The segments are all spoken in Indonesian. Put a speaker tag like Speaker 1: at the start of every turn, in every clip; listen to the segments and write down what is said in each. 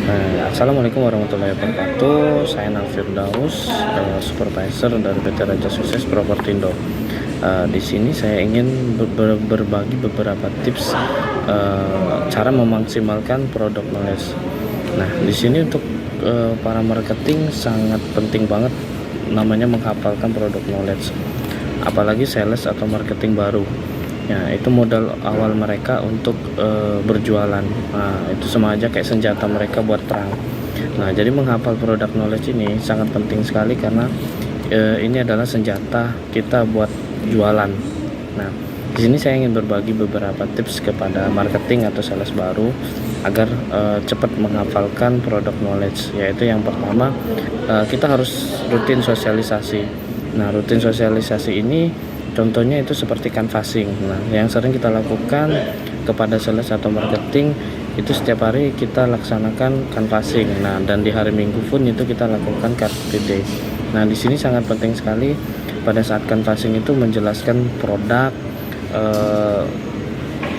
Speaker 1: Assalamualaikum warahmatullahi wabarakatuh. Saya Nalfirdaus, supervisor dari PT Raja Sukses Propertindo. Di sini saya ingin berbagi beberapa tips cara memaksimalkan produk knowledge. Nah, di sini untuk para marketing sangat penting banget namanya menghafalkan produk knowledge. Apalagi sales atau marketing baru. Ya, itu modal awal mereka untuk berjualan. Nah, itu sama aja kayak senjata mereka buat perang. Nah, jadi menghafal produk knowledge ini sangat penting sekali karena ini adalah senjata kita buat jualan. Nah, di sini saya ingin berbagi beberapa tips kepada marketing atau sales baru agar cepat menghafalkan produk knowledge. Yaitu yang pertama, kita harus rutin sosialisasi. Nah, rutin sosialisasi ini contohnya itu seperti canvassing. Nah, yang sering kita lakukan kepada sales atau marketing itu setiap hari kita laksanakan canvassing. Nah, dan di hari Minggu pun itu kita lakukan car free day. Nah, di sini sangat penting sekali pada saat canvassing itu menjelaskan produk,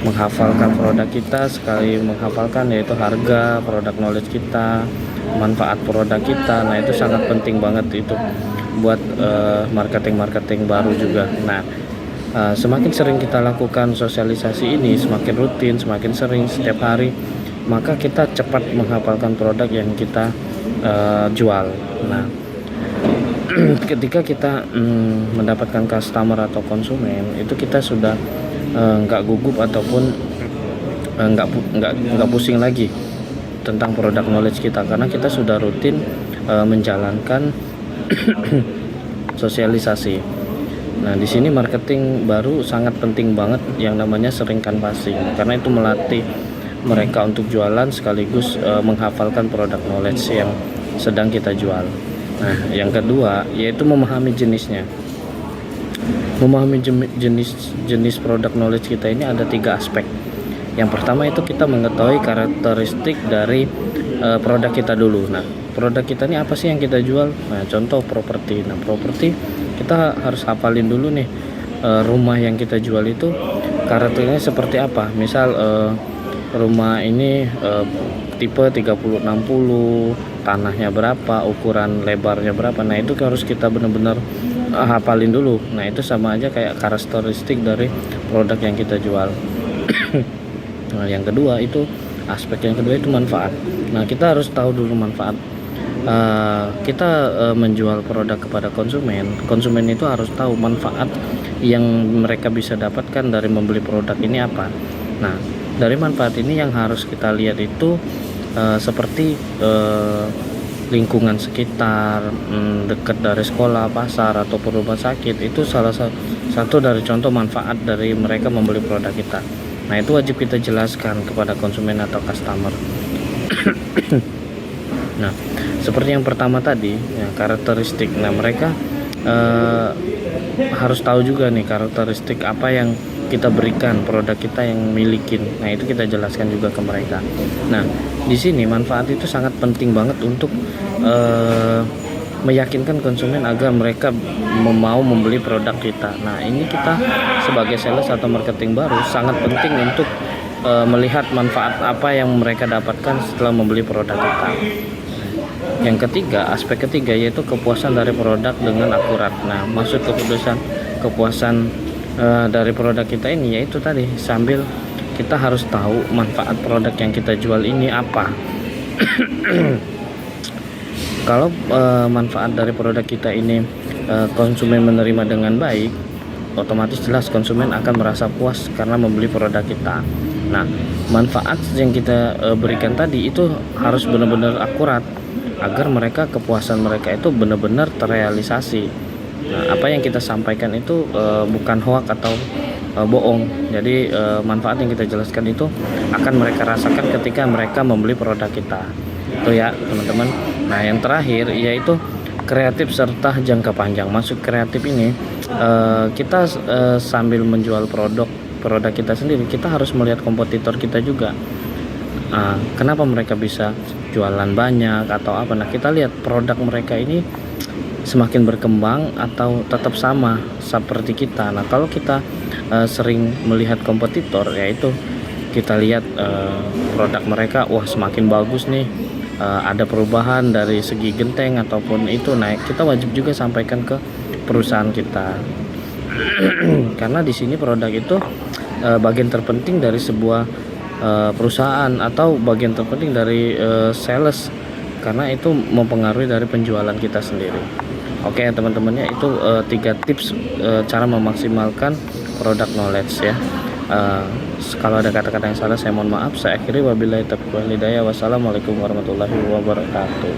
Speaker 1: menghafalkan produk kita, sekali menghafalkan yaitu harga, produk knowledge kita, manfaat produk kita. Nah, itu sangat penting banget itu buat marketing baru juga. Nah, semakin sering kita lakukan sosialisasi ini, semakin rutin, semakin sering setiap hari, maka kita cepat menghafalkan produk yang kita jual. Nah, ketika kita mendapatkan customer atau konsumen, itu kita sudah nggak gugup ataupun nggak pusing lagi tentang produk knowledge kita, karena kita sudah rutin menjalankan sosialisasi. Nah, di sini marketing baru sangat penting banget yang namanya sering canvassing, karena itu melatih mereka untuk jualan sekaligus menghafalkan produk knowledge yang sedang kita jual. Nah, yang kedua yaitu memahami jenisnya. Memahami jenis produk knowledge kita ini ada 3 aspek. Yang pertama itu kita mengetahui karakteristik dari produk kita dulu. Nah, produk kita ini apa sih yang kita jual? Nah, contoh properti. Nah, properti kita harus hafalin dulu nih, rumah yang kita jual itu karakternya seperti apa. Misal rumah ini tipe 30-60, tanahnya berapa, ukuran lebarnya berapa. Nah, itu harus kita benar-benar hafalin dulu. Nah, itu sama aja kayak karakteristik dari produk yang kita jual. Nah, yang kedua itu aspek yang kedua itu manfaat. Nah, kita harus tahu dulu manfaat. Kita menjual produk kepada konsumen itu harus tahu manfaat yang mereka bisa dapatkan dari membeli produk ini apa. Nah, dari manfaat ini yang harus kita lihat itu seperti lingkungan sekitar, dekat dari sekolah, pasar, ataupun rumah sakit. Itu salah satu dari contoh manfaat dari mereka membeli produk kita. Nah, itu wajib kita jelaskan kepada konsumen atau customer. Nah, seperti yang pertama tadi, ya, karakteristik. Nah, mereka harus tahu juga nih karakteristik apa yang kita berikan produk kita yang milikin. Nah, itu kita jelaskan juga ke mereka. Nah, di sini manfaat itu sangat penting banget untuk meyakinkan konsumen agar mereka mau membeli produk kita. Nah, ini kita sebagai sales atau marketing baru sangat penting untuk melihat manfaat apa yang mereka dapatkan setelah membeli produk kita. Yang ketiga, aspek ketiga yaitu kepuasan dari produk dengan akurat. Nah, maksud kepuasan dari produk kita ini yaitu tadi, sambil kita harus tahu manfaat produk yang kita jual ini apa. Kalau manfaat dari produk kita ini konsumen menerima dengan baik, otomatis jelas konsumen akan merasa puas karena membeli produk kita. Nah, manfaat yang kita berikan tadi itu harus benar-benar akurat agar kepuasan mereka itu benar-benar terrealisasi. Nah, apa yang kita sampaikan itu bukan hoak atau bohong. Jadi manfaat yang kita jelaskan itu akan mereka rasakan ketika mereka membeli produk kita. Itu ya, teman-teman. Nah, yang terakhir yaitu kreatif serta jangka panjang. Maksud kreatif ini kita sambil menjual produk kita sendiri, kita harus melihat kompetitor kita juga. Kenapa mereka bisa jualan banyak atau apa. Nah, kita lihat produk mereka ini semakin berkembang atau tetap sama seperti kita. Nah, kalau kita sering melihat kompetitor, yaitu kita lihat produk mereka, wah semakin bagus nih, ada perubahan dari segi genteng ataupun itu naik, kita wajib juga sampaikan ke perusahaan kita. Karena di sini produk itu bagian terpenting dari sebuah perusahaan atau bagian terpenting dari sales, karena itu mempengaruhi dari penjualan kita sendiri. Oke teman-temannya, itu 3 tips cara memaksimalkan product knowledge ya. Kalau ada kata-kata yang salah saya mohon maaf. Saya akhiri, wabillahi taufiq wal hidayah. Wassalamualaikum warahmatullahi wabarakatuh.